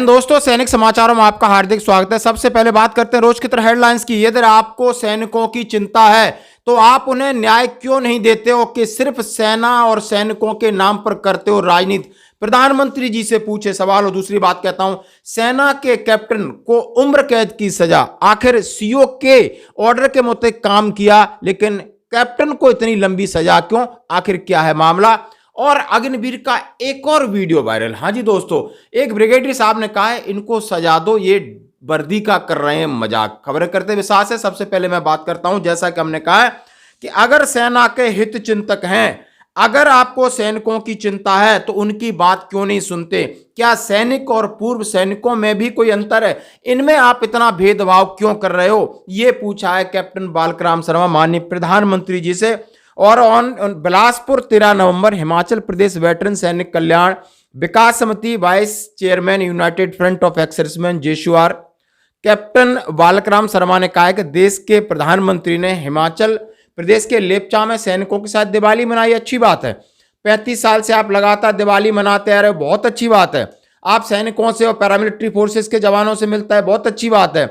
जय हिंद दोस्तों, सैनिक समाचारों में आपका हार्दिक स्वागत है। सबसे पहले बात करते हैं रोज की तरह हेडलाइंस की। यदि आपको सैनिकों की चिंता है तो आप उन्हें न्याय क्यों नहीं देते हो कि सिर्फ सेना और सैनिकों के नाम पर करते हो राजनीति। प्रधानमंत्री जी से पूछे सवाल। और दूसरी बात कहता हूं, सेना के कैप्टन को उम्र कैद की सजा, आखिर सीओ के ऑर्डर के मुताबिक काम किया लेकिन कैप्टन को इतनी लंबी सजा क्यों, आखिर क्या है मामला। और अग्निवीर का एक और वीडियो वायरल। हाँ जी दोस्तों, एक ब्रिगेडियर साहब ने कहा है इनको सजा दो, ये वर्दी का कर रहे हैं मजाक। खबरें करते विश्वास है। सबसे पहले मैं बात करता हूं, जैसा कि हमने कहा है कि अगर सेना के हित चिंतक हैं, अगर आपको सैनिकों की चिंता है तो उनकी बात क्यों नहीं सुनते। क्या सैनिक और पूर्व सैनिकों में भी कोई अंतर है, इनमें आप इतना भेदभाव क्यों कर रहे हो, यह पूछा है कैप्टन बालकृष्ण शर्मा माननीय प्रधानमंत्री जी से। और बिलासपुर 13 नवंबर हिमाचल प्रदेश वेटरन सैनिक कल्याण विकास समिति vice chairman united front of exservicemen जेशुआर कैप्टन बालकृष्ण शर्मा ने कहा है कि देश के प्रधानमंत्री ने हिमाचल प्रदेश के लेपचा में सैनिकों के साथ दिवाली मनाई, अच्छी बात है। 35 साल से आप लगातार दिवाली मनाते आ रहे हो, बहुत अच्छी बात है। आप सैनिकों से और पैरामिलिट्री फोर्सेस के जवानों से मिलता है, बहुत अच्छी बात है।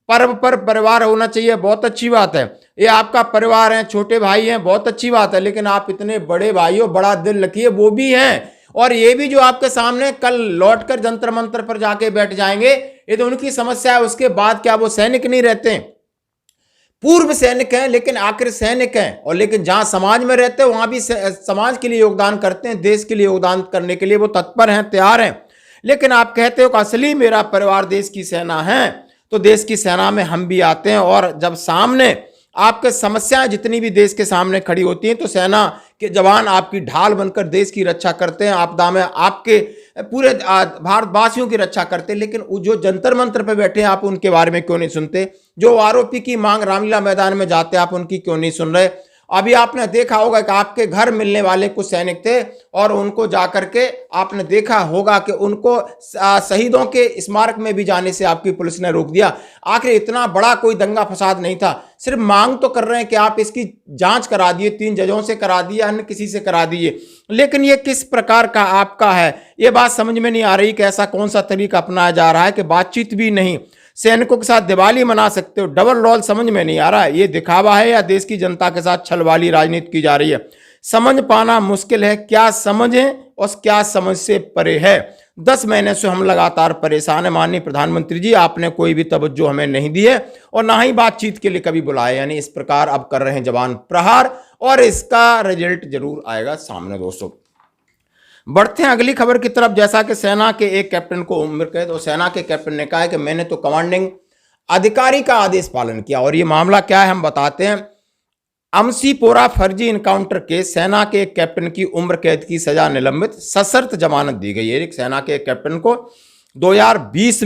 पर्व पर परिवार होना चाहिए, बहुत अच्छी बात है। ये आपका परिवार है, छोटे भाई हैं, बहुत अच्छी बात है। लेकिन आप इतने बड़े भाइयों, बड़ा दिल रखिए, वो भी हैं। और ये भी जो आपके सामने कल लौटकर जंतर मंतर पर जाके बैठ जाएंगे, ये तो उनकी समस्या है। उसके बाद क्या वो सैनिक नहीं रहते? पूर्व सैनिक हैं लेकिन आखिर सैनिक हैं। और लेकिन जहां समाज में रहते हैं वहां भी समाज के लिए योगदान करते हैं, देश के लिए योगदान करने के लिए वो तत्पर हैं, तैयार हैं। लेकिन आप कहते हो कि असली मेरा परिवार देश की सेना है, तो देश की सेना में हम भी आते हैं। और जब सामने आपके समस्याएं जितनी भी देश के सामने खड़ी होती हैं तो सेना के जवान आपकी ढाल बनकर देश की रक्षा करते हैं, आपदा में आपके पूरे भारतवासियों की रक्षा करते हैं। लेकिन जो जंतर मंतर पे बैठे हैं आप उनके बारे में क्यों नहीं सुनते? जो आरोपी की मांग रामलीला मैदान में जाते हैं आप उनकी क्यों नहीं सुन रहे? अभी आपने देखा होगा कि आपके घर मिलने वाले कुछ सैनिक थे और उनको जाकर के आपने देखा होगा कि उनको शहीदों के स्मारक में भी जाने से आपकी पुलिस ने रोक दिया। आखिर इतना बड़ा कोई दंगा फसाद नहीं था, सिर्फ मांग तो कर रहे हैं कि आप इसकी जांच करा दिए, 3 जजों से करा दिए, अन्य किसी से करा दिए। लेकिन ये किस प्रकार का आपका है, ये बात समझ में नहीं आ रही कि ऐसा कौन सा तरीका अपनाया जा रहा है कि बातचीत भी नहीं, सैनिकों के साथ दिवाली मना सकते हो। डबल रोल समझ में नहीं आ रहा है, ये दिखावा है या देश की जनता के साथ छल वाली राजनीति की जा रही है, समझ पाना मुश्किल है। क्या समझें और क्या समझ से परे है। 10 महीने से हम लगातार परेशान है माननीय प्रधानमंत्री जी, आपने कोई भी तवज्जो हमें नहीं दी है और ना ही बातचीत के लिए कभी बुलाया। यानी इस प्रकार अब कर रहे हैं जवान प्रहार और इसका रिजल्ट जरूर आएगा सामने। दोस्तों बढ़ते हैं अगली खबर की तरफ। जैसा कि सेना के एक कैप्टन को उम्र कैद, तो सेना के कैप्टन ने कहा है कि मैंने तो कमांडिंग अधिकारी का आदेश पालन किया। और ये मामला क्या है हम बताते हैं। अमसीपोरा फर्जी इनकाउंटर केस, सेना के एक कैप्टन की उम्र कैद की सजा निलंबित, सशर्त जमानत दी गई है। सेना के एक कैप्टन को 2020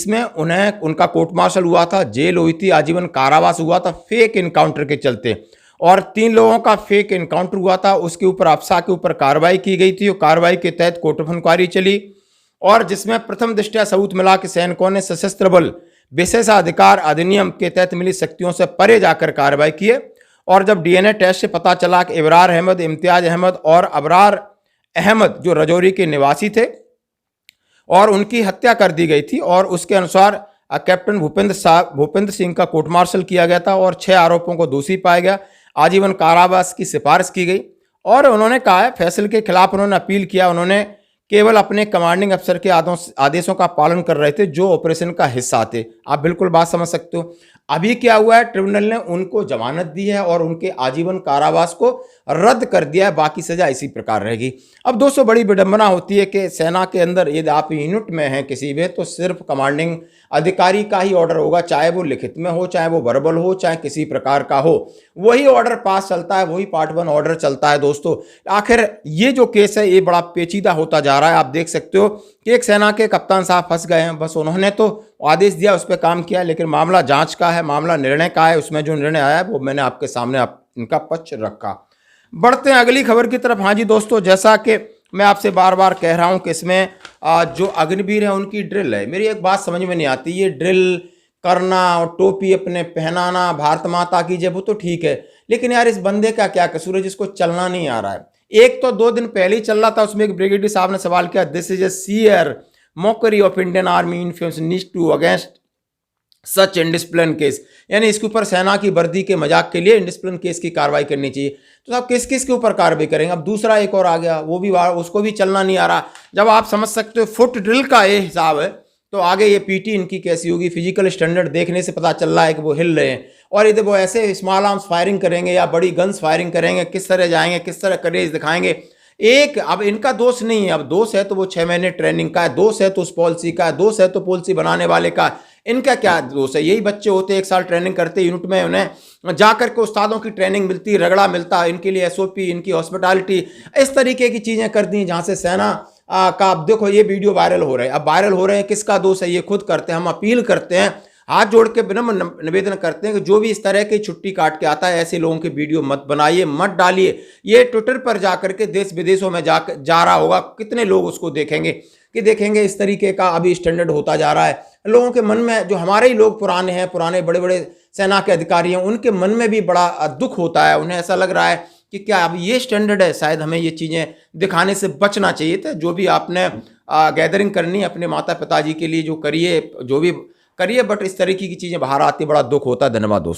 में उन्हें उनका कोर्ट मार्शल हुआ था, जेल हुई थी, आजीवन कारावास हुआ था फेक इनकाउंटर के चलते। और 3 लोगों का फेक इनकाउंटर हुआ था, उसके ऊपर अफसा के ऊपर कार्रवाई की गई थी और कार्रवाई के तहत कोर्ट ऑफ इंक्वायरी चली और जिसमें प्रथम दृष्टया सबूत मिला कि सैनिकों ने सशस्त्र बल विशेषाधिकार अधिनियम के तहत मिली शक्तियों से परे जाकर कार्रवाई की है। और जब डीएनए टेस्ट से पता चला कि इब्रार अहमद, इम्तियाज अहमद और अबरार अहमद जो रजौरी के निवासी थे और उनकी हत्या कर दी गई थी, और उसके अनुसार कैप्टन भूपेंद्र सिंह का कोर्ट मार्शल किया गया था और 6 आरोपों को दोषी पाया गया, आजीवन कारावास की सिफारिश की गई। और उन्होंने कहा है फैसले के खिलाफ उन्होंने अपील किया, उन्होंने केवल अपने कमांडिंग अफसर के आदेशों का पालन कर रहे थे जो ऑपरेशन का हिस्सा थे। आप बिल्कुल बात समझ सकते हो। अभी क्या हुआ है, ट्रिब्यूनल ने उनको जमानत दी है और उनके आजीवन कारावास को रद्द कर दिया है, बाकी सजा इसी प्रकार रहेगी। अब दोस्तों बड़ी विडंबना होती है कि सेना के अंदर यदि आप यूनिट में हैं किसी में, तो सिर्फ कमांडिंग अधिकारी का ही ऑर्डर होगा, चाहे वो लिखित में हो, चाहे वो वर्बल हो, चाहे किसी प्रकार का हो, वही ऑर्डर पास चलता है, वही पार्ट 1 ऑर्डर चलता है। दोस्तों आखिर ये जो केस है ये बड़ा पेचीदा होता जा रहा है। आप देख सकते हो कि एक सेना के कप्तान साहब फंस गए हैं, बस उन्होंने तो आदेश दिया, उस पर काम किया, लेकिन मामला जांच का है, मामला निर्णय का है। उसमें जो निर्णय आया है वो मैंने आपके सामने इनका पक्ष रखा। बढ़ते हैं अगली खबर की तरफ। हाँ जी दोस्तों, जैसा कि मैं आपसे बार बार कह रहा हूं कि इसमें जो अग्निवीर है उनकी ड्रिल है। मेरी एक बात समझ में नहीं आती, ये ड्रिल करना और टोपी अपने पहनाना, भारत माता की जय, वो तो ठीक है, लेकिन यार इस बंदे का क्या कसूर है जिसको चलना नहीं आ रहा है। एक तो 2 दिन पहले ही चल रहा था, उसमें एक ब्रिगेडियर साहब ने सवाल किया, this is a sheer mockery of Indian army influence needs to against such indiscipline case, यानी इसके ऊपर सेना की वर्दी के मजाक के लिए इंडिसिप्लिन केस की कार्रवाई करनी चाहिए। तो साहब किस किस के ऊपर कार्रवाई करेंगे? अब दूसरा एक और आ गया, वो भी उसको भी चलना नहीं आ रहा। जब आप समझ सकते हो फुट ड्रिल का ये हिसाब है, तो आगे ये पीटी इनकी कैसी होगी? फिजिकल स्टैंडर्ड देखने से पता चल रहा है कि वो हिल रहे हैं, और यदि वो ऐसे स्मॉल आर्म्स फायरिंग करेंगे या बड़ी गन्स फायरिंग करेंगे, किस तरह जाएंगे, किस तरह करेज दिखाएंगे। एक अब इनका दोष नहीं है, अब दोष है तो वो 6 महीने ट्रेनिंग का है, दोष है तो उस पॉलिसी का है, दोष है तो पॉलिसी बनाने वाले का। इनका क्या दोष है? यही बच्चे होते 1 साल ट्रेनिंग करते यूनिट में, उन्हें जाकर के उस्तादों की ट्रेनिंग मिलती, रगड़ा मिलता, इनके लिए एसओपी, इनकी हॉस्पिटैलिटी, इस तरीके की चीज़ें कर दी जहाँ से सेना का। अब देखो ये वीडियो वायरल हो रहे हैं, अब वायरल हो रहे हैं, किसका दोष है? ये खुद करते हैं। हम अपील करते हैं, हाथ जोड़ के विनम्र निवेदन करते हैं कि जो भी इस तरह की छुट्टी काट के आता है, ऐसे लोगों की वीडियो मत बनाइए, मत डालिए। ये ट्विटर पर जाकर के देश विदेशों में जा रहा होगा, कितने लोग उसको देखेंगे कि देखेंगे इस तरीके का अभी स्टैंडर्ड होता जा रहा है। लोगों के मन में, जो हमारे ही लोग पुराने हैं, पुराने बड़े बड़े सेना के अधिकारी हैं, उनके मन में भी बड़ा दुख होता है। उन्हें ऐसा लग रहा है कि क्या अब ये स्टैंडर्ड है? शायद हमें ये चीज़ें दिखाने से बचना चाहिए था। जो भी आपने गैदरिंग करनी अपने माता पिताजी के लिए जो करिए, जो भी करिए, बट इस तरीके की चीज़ें बाहर आती, बड़ा दुख होता है। धन्यवाद दोस्तों।